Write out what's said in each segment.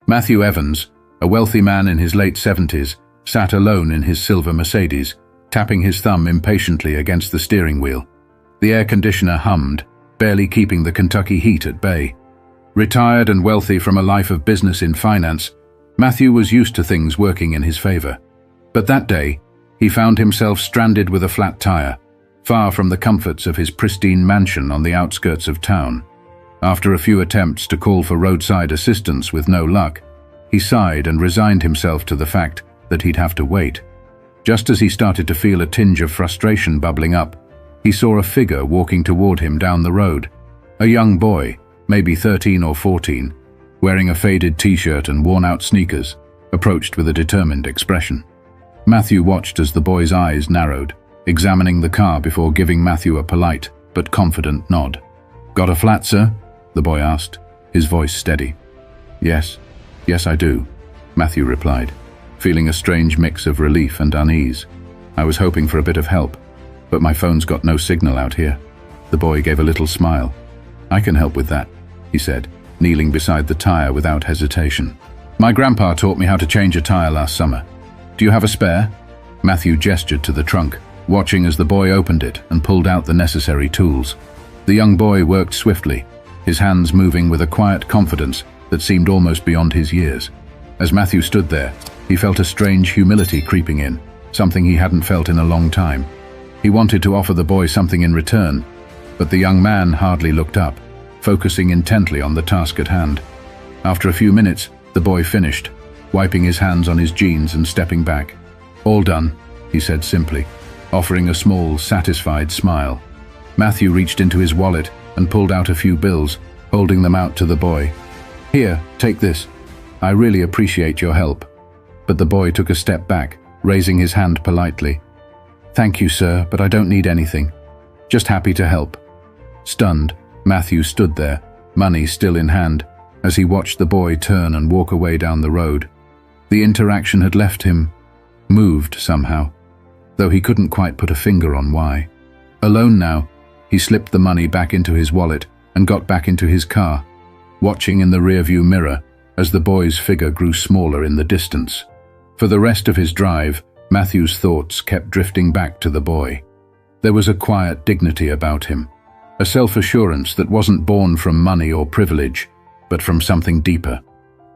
Matthew Evans, a wealthy man in his late 70s, sat alone in his silver Mercedes, tapping his thumb impatiently against the steering wheel. The air conditioner hummed, barely keeping the Kentucky heat at bay. Retired and wealthy from a life of business in finance, Matthew was used to things working in his favor. But that day, he found himself stranded with a flat tire, far from the comforts of his pristine mansion on the outskirts of town. After a few attempts to call for roadside assistance with no luck, he sighed and resigned himself to the fact that he'd have to wait. Just as he started to feel a tinge of frustration bubbling up, he saw a figure walking toward him down the road. A young boy, maybe 13 or 14, wearing a faded t-shirt and worn-out sneakers, approached with a determined expression. Matthew watched as the boy's eyes narrowed, examining the car before giving Matthew a polite but confident nod. "Got a flat, sir?" the boy asked, his voice steady. Yes, I do," Matthew replied, feeling a strange mix of relief and unease. "I was hoping for a bit of help, but my phone's got no signal out here." The boy gave a little smile. "I can help with that," he said, kneeling beside the tire without hesitation. "My grandpa taught me how to change a tire last summer. Do you have a spare?" Matthew gestured to the trunk, watching as the boy opened it and pulled out the necessary tools. The young boy worked swiftly, his hands moving with a quiet confidence that seemed almost beyond his years. As Matthew stood there, he felt a strange humility creeping in, something he hadn't felt in a long time. He wanted to offer the boy something in return, but the young man hardly looked up, focusing intently on the task at hand. After a few minutes, the boy finished, wiping his hands on his jeans and stepping back. "All done," he said simply, offering a small, satisfied smile. Matthew reached into his wallet and pulled out a few bills, holding them out to the boy. "Here, take this. I really appreciate your help." But the boy took a step back, raising his hand politely. "Thank you, sir, but I don't need anything. Just happy to help." Stunned, Matthew stood there, money still in hand, as he watched the boy turn and walk away down the road. The interaction had left him moved somehow, though he couldn't quite put a finger on why. Alone now, he slipped the money back into his wallet and got back into his car, watching in the rearview mirror as the boy's figure grew smaller in the distance. For the rest of his drive, Matthew's thoughts kept drifting back to the boy. There was a quiet dignity about him, a self-assurance that wasn't born from money or privilege, but from something deeper.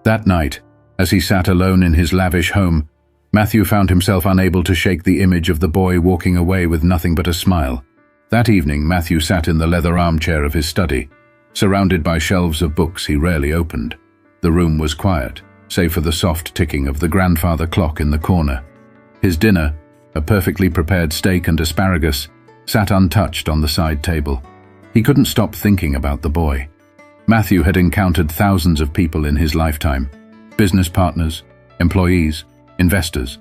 That night, as he sat alone in his lavish home, Matthew found himself unable to shake the image of the boy walking away with nothing but a smile. That evening, Matthew sat in the leather armchair of his study, surrounded by shelves of books he rarely opened. The room was quiet, save for the soft ticking of the grandfather clock in the corner. His dinner, a perfectly prepared steak and asparagus, sat untouched on the side table. He couldn't stop thinking about the boy. Matthew had encountered thousands of people in his lifetime: business partners, employees, investors.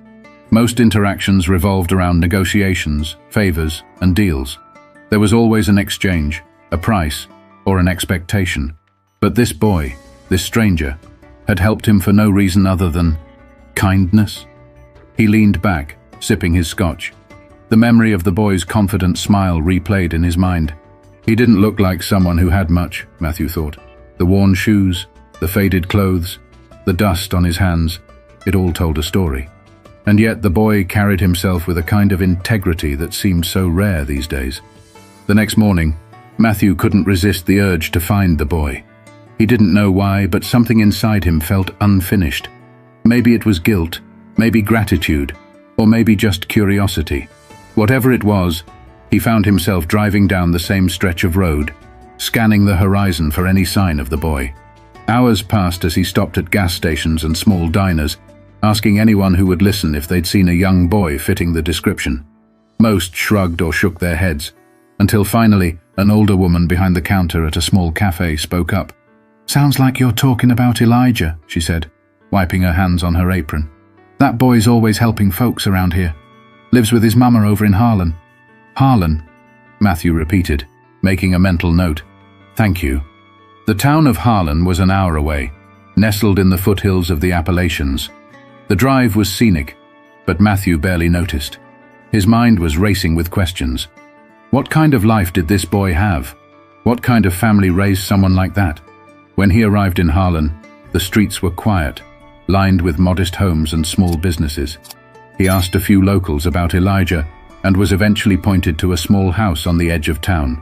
Most interactions revolved around negotiations, favors, and deals. There was always an exchange, a price, or an expectation. But this boy, this stranger, had helped him for no reason other than kindness. He leaned back, sipping his scotch. The memory of the boy's confident smile replayed in his mind. He didn't look like someone who had much, Matthew thought. The worn shoes, the faded clothes, the dust on his hands, it all told a story. And yet the boy carried himself with a kind of integrity that seemed so rare these days. The next morning, Matthew couldn't resist the urge to find the boy. He didn't know why, but something inside him felt unfinished. Maybe it was guilt, maybe gratitude, or maybe just curiosity. Whatever it was, he found himself driving down the same stretch of road, scanning the horizon for any sign of the boy. Hours passed as he stopped at gas stations and small diners, asking anyone who would listen if they'd seen a young boy fitting the description. Most shrugged or shook their heads, until finally an older woman behind the counter at a small cafe spoke up. "Sounds like you're talking about Elijah," she said, wiping her hands on her apron. "That boy's always helping folks around here. Lives with his mama over in Harlan." "Harlan," Matthew repeated, making a mental note. "Thank you." The town of Harlan was an hour away, nestled in the foothills of the Appalachians. The drive was scenic, but Matthew barely noticed. His mind was racing with questions. What kind of life did this boy have? What kind of family raised someone like that? When he arrived in Harlan, The streets were quiet, lined with modest homes and small businesses. He asked a few locals about Elijah and was eventually pointed to a small house on the edge of town.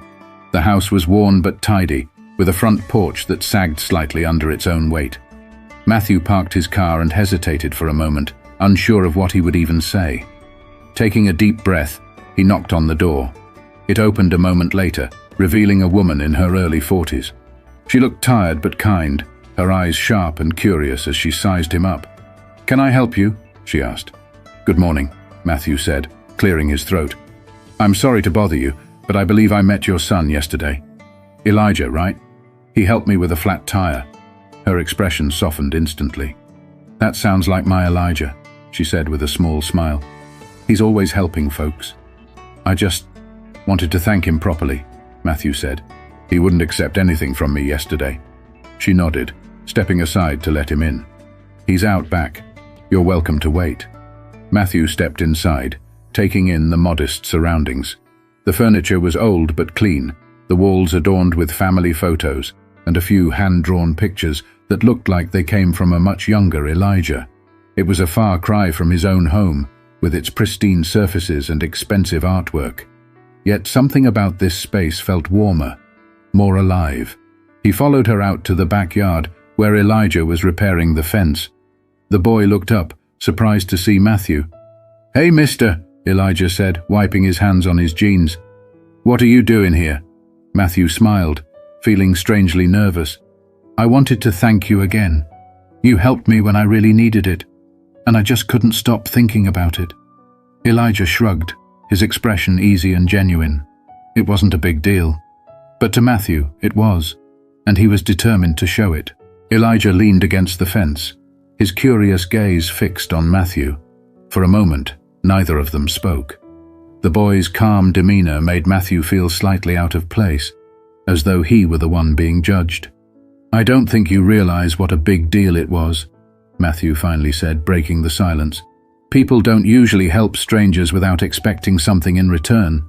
The house was worn but tidy, with a front porch that sagged slightly under its own weight. Matthew parked his car and hesitated for a moment, unsure of what he would even say. Taking a deep breath, he knocked on the door. It opened a moment later, revealing a woman in her early 40s. She looked tired but kind, her eyes sharp and curious as she sized him up. "Can I help you?" she asked. "Good morning," Matthew said, clearing his throat. "I'm sorry to bother you, but I believe I met your son yesterday. Elijah, right? He helped me with a flat tire." Her expression softened instantly. "That sounds like my Elijah," she said with a small smile. "He's always helping folks." "I just wanted to thank him properly," Matthew said. "He wouldn't accept anything from me yesterday." She nodded, stepping aside to let him in. "He's out back. You're welcome to wait." Matthew stepped inside, taking in the modest surroundings. The furniture was old but clean, the walls adorned with family photos and a few hand-drawn pictures that looked like they came from a much younger Elijah. It was a far cry from his own home, with its pristine surfaces and expensive artwork. Yet something about this space felt warmer, more alive. He followed her out to the backyard, where Elijah was repairing the fence. The boy looked up, surprised to see Matthew. "Hey, mister," Elijah said, wiping his hands on his jeans. "What are you doing here?" Matthew smiled, feeling strangely nervous. "I wanted to thank you again. You helped me when I really needed it, and I just couldn't stop thinking about it." Elijah shrugged, his expression easy and genuine. It wasn't a big deal. But to Matthew, it was, and he was determined to show it. Elijah leaned against the fence, his curious gaze fixed on Matthew. For a moment, neither of them spoke. The boy's calm demeanor made Matthew feel slightly out of place, as though he were the one being judged. "I don't think you realize what a big deal it was," Matthew finally said, breaking the silence. "People don't usually help strangers without expecting something in return."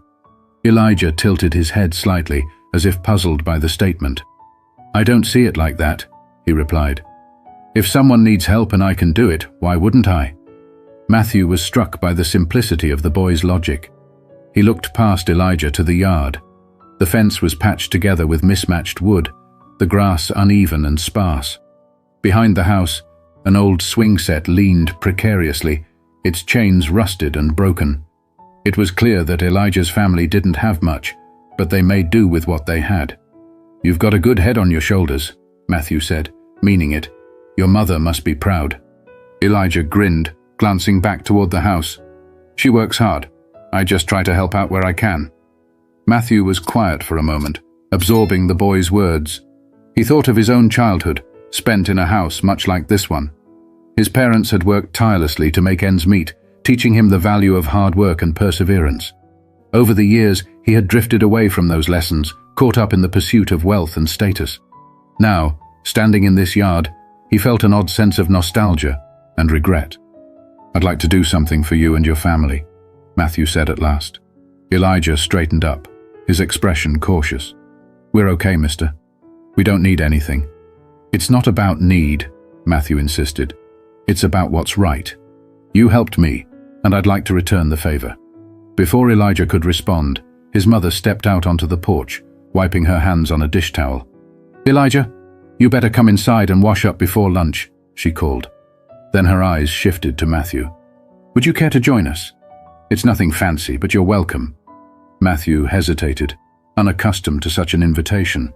Elijah tilted his head slightly, as if puzzled by the statement. "I don't see it like that," he replied. "If someone needs help and I can do it, why wouldn't I?" Matthew was struck by the simplicity of the boy's logic. He looked past Elijah to the yard. The fence was patched together with mismatched wood, the grass uneven and sparse. Behind the house, an old swing set leaned precariously, its chains rusted and broken. It was clear that Elijah's family didn't have much, but they made do with what they had. "You've got a good head on your shoulders," Matthew said, meaning it. "Your mother must be proud." Elijah grinned, glancing back toward the house. "She works hard. I just try to help out where I can." Matthew was quiet for a moment, absorbing the boy's words. He thought of his own childhood, spent in a house much like this one. His parents had worked tirelessly to make ends meet, teaching him the value of hard work and perseverance. Over the years, he had drifted away from those lessons, caught up in the pursuit of wealth and status. Now, standing in this yard, he felt an odd sense of nostalgia and regret. "I'd like to do something for you and your family," Matthew said at last. Elijah straightened up, his expression cautious. "We're okay, mister. We don't need anything." "It's not about need," Matthew insisted. "It's about what's right. You helped me, and I'd like to return the favor." Before Elijah could respond, his mother stepped out onto the porch, wiping her hands on a dish towel. "Elijah, you better come inside and wash up before lunch," she called. Then her eyes shifted to Matthew. "Would you care to join us? It's nothing fancy, but you're welcome." Matthew hesitated, unaccustomed to such an invitation,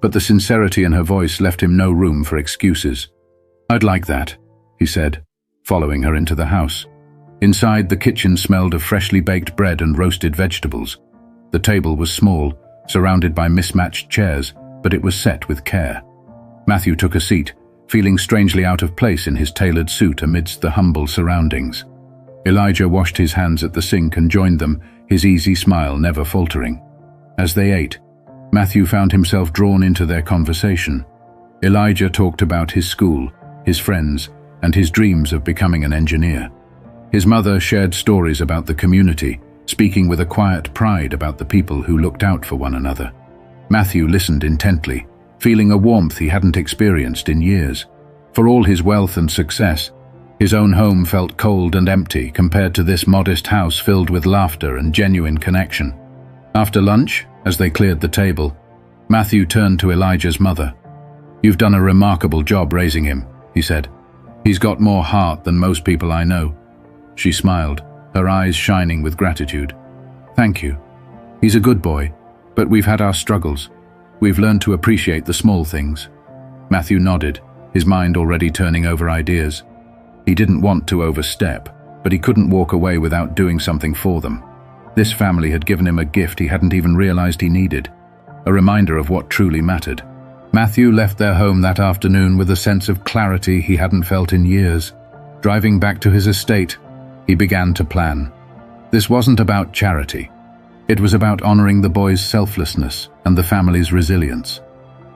but the sincerity in her voice left him no room for excuses. "I'd like that," he said, following her into the house. Inside, the kitchen smelled of freshly baked bread and roasted vegetables. The table was small, surrounded by mismatched chairs, but it was set with care. Matthew took a seat, feeling strangely out of place in his tailored suit amidst the humble surroundings. Elijah washed his hands at the sink and joined them, his easy smile never faltering. As they ate, Matthew found himself drawn into their conversation. Elijah talked about his school, his friends, and his dreams of becoming an engineer. His mother shared stories about the community, speaking with a quiet pride about the people who looked out for one another. Matthew listened intently, feeling a warmth he hadn't experienced in years. For all his wealth and success, his own home felt cold and empty compared to this modest house filled with laughter and genuine connection. After lunch, as they cleared the table, Matthew turned to Elijah's mother. "You've done a remarkable job raising him," he said. "He's got more heart than most people I know." She smiled, her eyes shining with gratitude. "Thank you. He's a good boy, but we've had our struggles. We've learned to appreciate the small things." Matthew nodded, his mind already turning over ideas. He didn't want to overstep, but he couldn't walk away without doing something for them. This family had given him a gift he hadn't even realized he needed, a reminder of what truly mattered. Matthew left their home that afternoon with a sense of clarity he hadn't felt in years. Driving back to his estate, he began to plan. This wasn't about charity. It was about honoring the boy's selflessness and the family's resilience.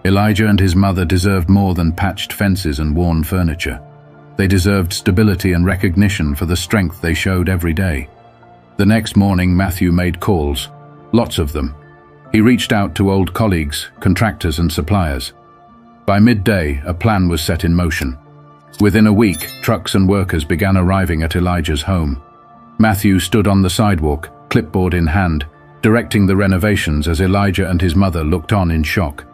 Elijah and his mother deserved more than patched fences and worn furniture. They deserved stability and recognition for the strength they showed every day. The next morning, Matthew made calls, lots of them. He reached out to old colleagues, contractors and suppliers. By midday, a plan was set in motion. Within a week, trucks and workers began arriving at Elijah's home. Matthew stood on the sidewalk, clipboard in hand, directing the renovations as Elijah and his mother looked on in shock.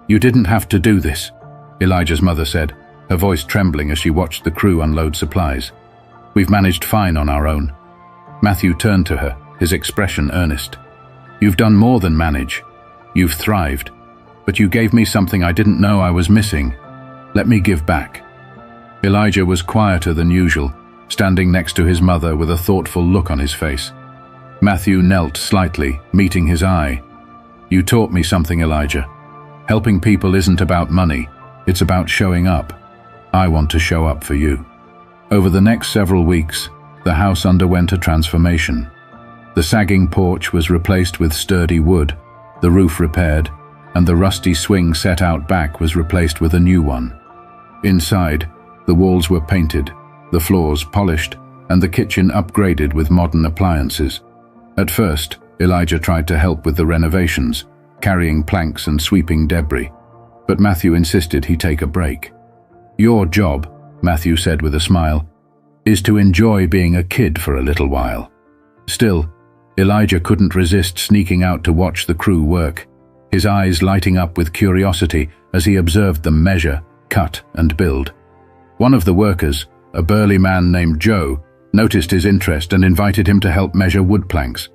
"You didn't have to do this," Elijah's mother said, her voice trembling as she watched the crew unload supplies. "We've managed fine on our own." Matthew turned to her, his expression earnest. "You've done more than manage. You've thrived. But you gave me something I didn't know I was missing. Let me give back." Elijah was quieter than usual, standing next to his mother with a thoughtful look on his face. Matthew knelt slightly, meeting his eye. "You taught me something, Elijah. Helping people isn't about money. It's about showing up. I want to show up for you." Over the next several weeks, the house underwent a transformation. The sagging porch was replaced with sturdy wood, the roof repaired, and the rusty swing set out back was replaced with a new one. Inside, the walls were painted, the floors polished, and the kitchen upgraded with modern appliances. At first, Elijah tried to help with the renovations, carrying planks and sweeping debris, but Matthew insisted he take a break. "Your job," Matthew said with a smile, "is to enjoy being a kid for a little while." Still, Elijah couldn't resist sneaking out to watch the crew work, his eyes lighting up with curiosity as he observed them measure, cut, and build. One of the workers, a burly man named Joe, noticed his interest and invited him to help measure wood planks.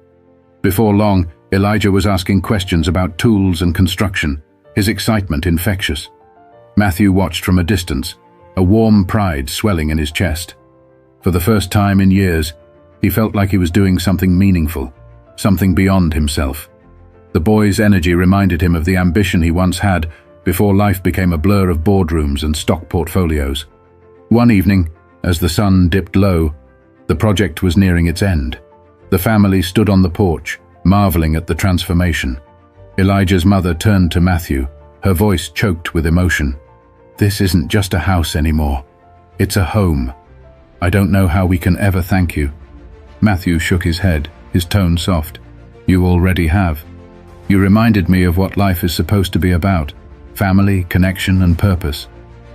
Before long, Elijah was asking questions about tools and construction, his excitement infectious. Matthew watched from a distance, a warm pride swelling in his chest. For the first time in years, he felt like he was doing something meaningful, something beyond himself. The boy's energy reminded him of the ambition he once had before life became a blur of boardrooms and stock portfolios. One evening, as the sun dipped low, the project was nearing its end. The family stood on the porch, marveling at the transformation. Elijah's mother turned to Matthew, her voice choked with emotion. "This isn't just a house anymore. It's a home. I don't know how we can ever thank you." Matthew shook his head, his tone soft. "You already have. You reminded me of what life is supposed to be about, family, connection, and purpose.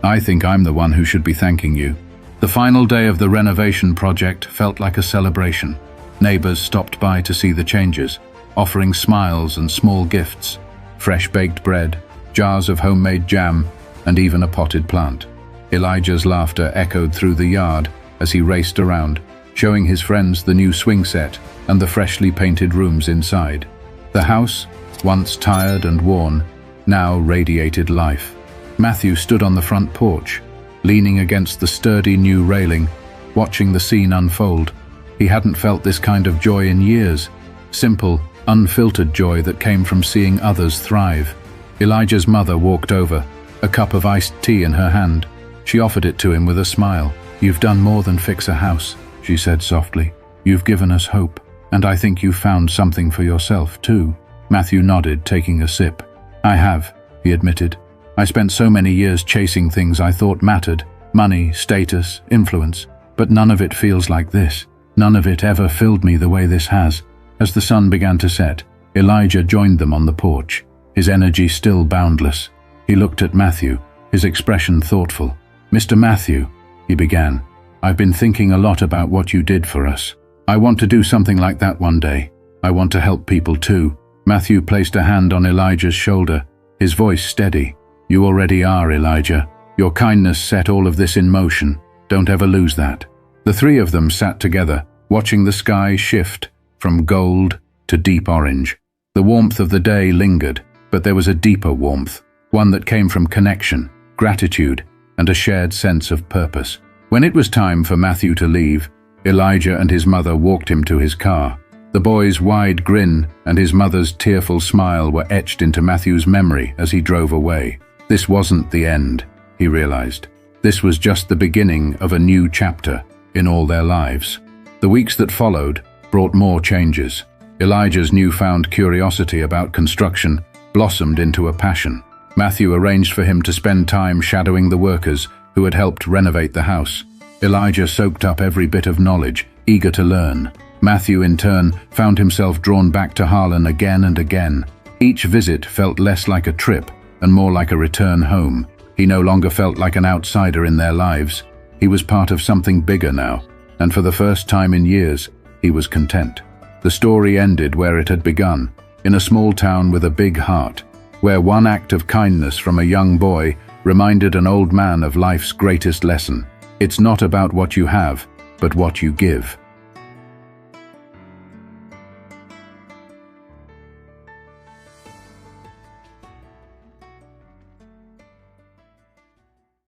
I think I'm the one who should be thanking you." The final day of the renovation project felt like a celebration. Neighbors stopped by to see the changes, offering smiles and small gifts, fresh baked bread, jars of homemade jam, and even a potted plant. Elijah's laughter echoed through the yard as he raced around, showing his friends the new swing set and the freshly painted rooms inside. The house, once tired and worn, now radiated life. Matthew stood on the front porch, leaning against the sturdy new railing, watching the scene unfold. He hadn't felt this kind of joy in years, simple, unfiltered joy that came from seeing others thrive. Elijah's mother walked over, a cup of iced tea in her hand. She offered it to him with a smile. "You've done more than fix a house," she said softly. "You've given us hope, and I think you've found something for yourself, too." Matthew nodded, taking a sip. "I have," he admitted. "I spent so many years chasing things I thought mattered, money, status, influence, but none of it feels like this. None of it ever filled me the way this has." As the sun began to set, Elijah joined them on the porch, his energy still boundless. He looked at Matthew, his expression thoughtful. "Mr. Matthew," he began, "I've been thinking a lot about what you did for us. I want to do something like that one day. I want to help people too." Matthew placed a hand on Elijah's shoulder, his voice steady. "You already are, Elijah. Your kindness set all of this in motion. Don't ever lose that." The three of them sat together, watching the sky shift from gold to deep orange. The warmth of the day lingered, but there was a deeper warmth, one that came from connection, gratitude, and a shared sense of purpose. When it was time for Matthew to leave, Elijah and his mother walked him to his car. The boy's wide grin and his mother's tearful smile were etched into Matthew's memory as he drove away. This wasn't the end, he realized. This was just the beginning of a new chapter in all their lives. The weeks that followed brought more changes. Elijah's newfound curiosity about construction blossomed into a passion. Matthew arranged for him to spend time shadowing the workers who had helped renovate the house. Elijah soaked up every bit of knowledge, eager to learn. Matthew, in turn, found himself drawn back to Harlan again and again. Each visit felt less like a trip and more like a return home. He no longer felt like an outsider in their lives. He was part of something bigger now, and for the first time in years, he was content. The story ended where it had begun, in a small town with a big heart, where one act of kindness from a young boy reminded an old man of life's greatest lesson. It's not about what you have, but what you give.